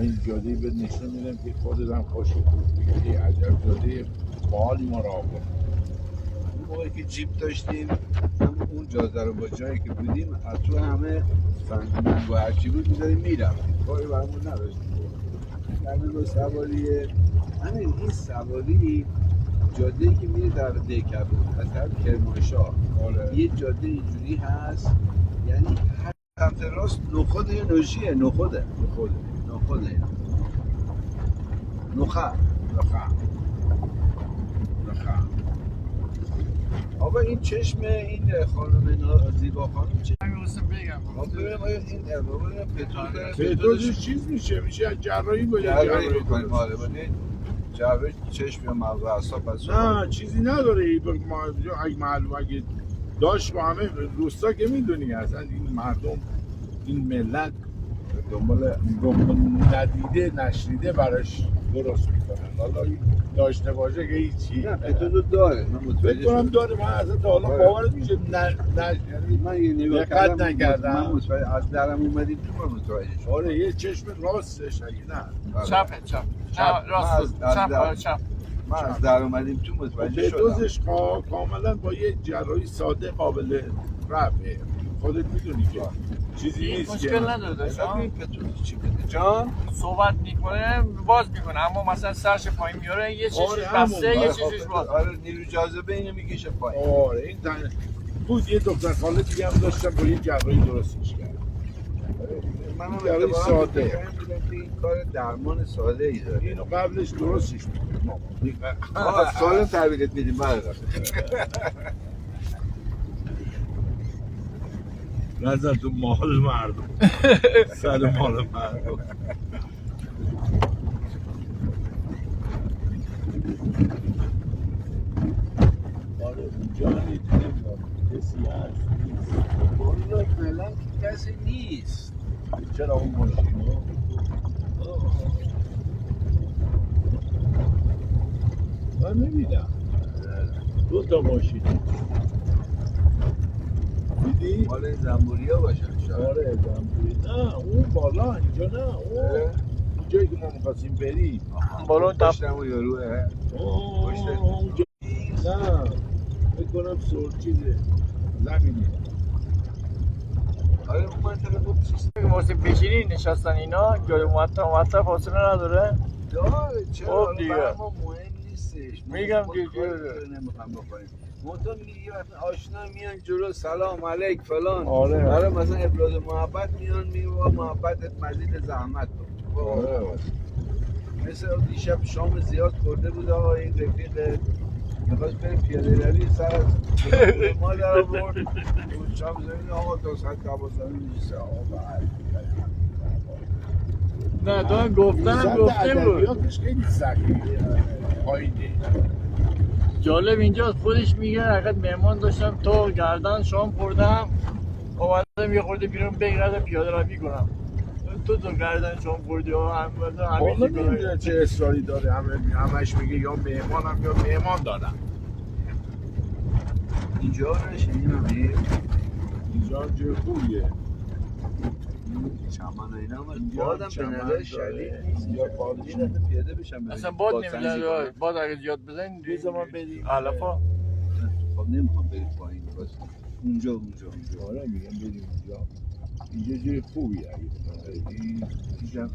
این جاده به نشون میدم که خودت هم خوشت بگیری عجب جاده باحالی ما را آورد. اون موقعی که جیپ داشتیم هم اون جاده رو با جایی که بودیم از تو همه سنگمنگ و هرچی بود می‌زدیم میرفتیم کاری برامون نداشتیم. همین با سواریه همین این سواری جاده‌ای که میره در دیکبون از طرف کرمانشاه یه جاده اینجوری هست یعنی هر سمت راست نخود یا نوشیه نخوده نخه آقا این چشم این خانم زیبا خانم چه می‌خواستم بگم ببینم آیا این پترول داره پتروزش چیز میشه از جراحی با جراحی می‌کنیم آره ولی جراحی چشم یا مغز و اعصاب بس نه چیزی نداره اگه معلوم اگه داشت با همه روستا که میدونی اصلا این مردم این ملت دنبال ندیده نشنیده براش درست میکنن حالا داشته باشه که هیچی نه پترول داره من متوجه فکر کنم شدم داره من اصلا تا حالا باورت میشه یعنی من یه نگاه دقت کردم نکردم. من متوجه از درم اومدیم تو من متوجه شدم آره یه چشم راستش اگه نه چپ نه راست چپ من از در اومدیم تو متوجه شدم دوزش کاملا با یه جراحی ساده قابل رفعه خودت میدونی که چیزی این نیست مشکل که نداره داشتم این پترول چی بده جان صحبت میکنه باز میکنه اما مثلا سرش پایین میاره یه چیزش بسته یه چیزش باز آره نیرو جاذبه اینو میکشه پایین آره این بود یه دکتر خاله دیگه هم داشتم با یه جراحی درستش کرد منم جراحی اتفاقا ساده دیدم که این کار درمان ساده ای داره اینو قبلش درستش میکنه سال تحویلت میدیم بعد نزن تو مال مردم سر مال مردم آره اونجا نمیدونم کسی هست والا فعلا کسی نیست چرا اون ماشین من نمیدم دو تا ماشین دیدی؟ مال این زنبوری ها باشن شاید آره زنبوری نه اون بالا اینجا نه اون جایی که ما می‌خواستیم بریم بالا پشتم و یاروه اونجا نه فکر کنم سرچیزه زمینی آره اون منطقه بود سیستم واسه پیشینی نشستن اینا جای معطل فاصله نداره داره چرا خب دیگه. برای ما مهم نیستش میگم که نمیخوام بکنیم منطقه میگه یه وقت آشنا میان جلو سلام علیک فلان آره. برای مثلا ابراز محبت میان میگه محبتت مزید زحمت بود آره. مثل دیشب شام زیاد خورده بود آقا این رفیق میخواست بره پیاده روی سر از ما در آورد شام زمین آقا 200 دوازدهمی نیست آقا نه تو گفتن گفته بود ادبیاتش خیلی سخته پایینه جالب اینجاست خودش میگه حقیقت مهمان داشتم تو گردن شام خوردم اومدم یه خورده بیرون بگردم پیاده روی کنم تو گردن شام خوردی و همه چی نمیدونه چه اصراری داره همش میگه یا مهمانم یا مهمان دارم اینجا نشینیم همه اینجا جای خوبیه چمن و اینا هم بادم به نظر شدید نیست یا پادی یه دفعه پیاده بشم اصلا باد نمیزنه باد اگه زیاد بزنین یه زمان بریم علفا خب نمیخوام بریم پایین باز اونجا آره میگم بریم اینجا جای خوبیه اینجا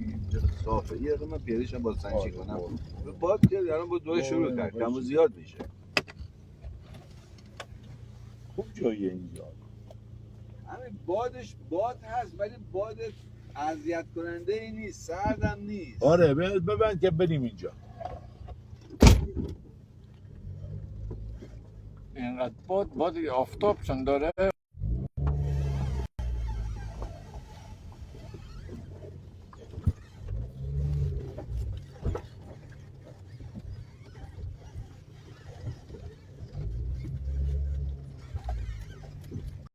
صافه یه دقیقه من پیاده شم باز سنجی کنم باد که الان با دوره شروع کرد کم و زیاد میشه خوب جاییه اینجا همین باد هست ولی باد اذیت کننده ای نیست سردم نیست آره ببند که بریم اینجا اینقدر باد آفتاب چون داره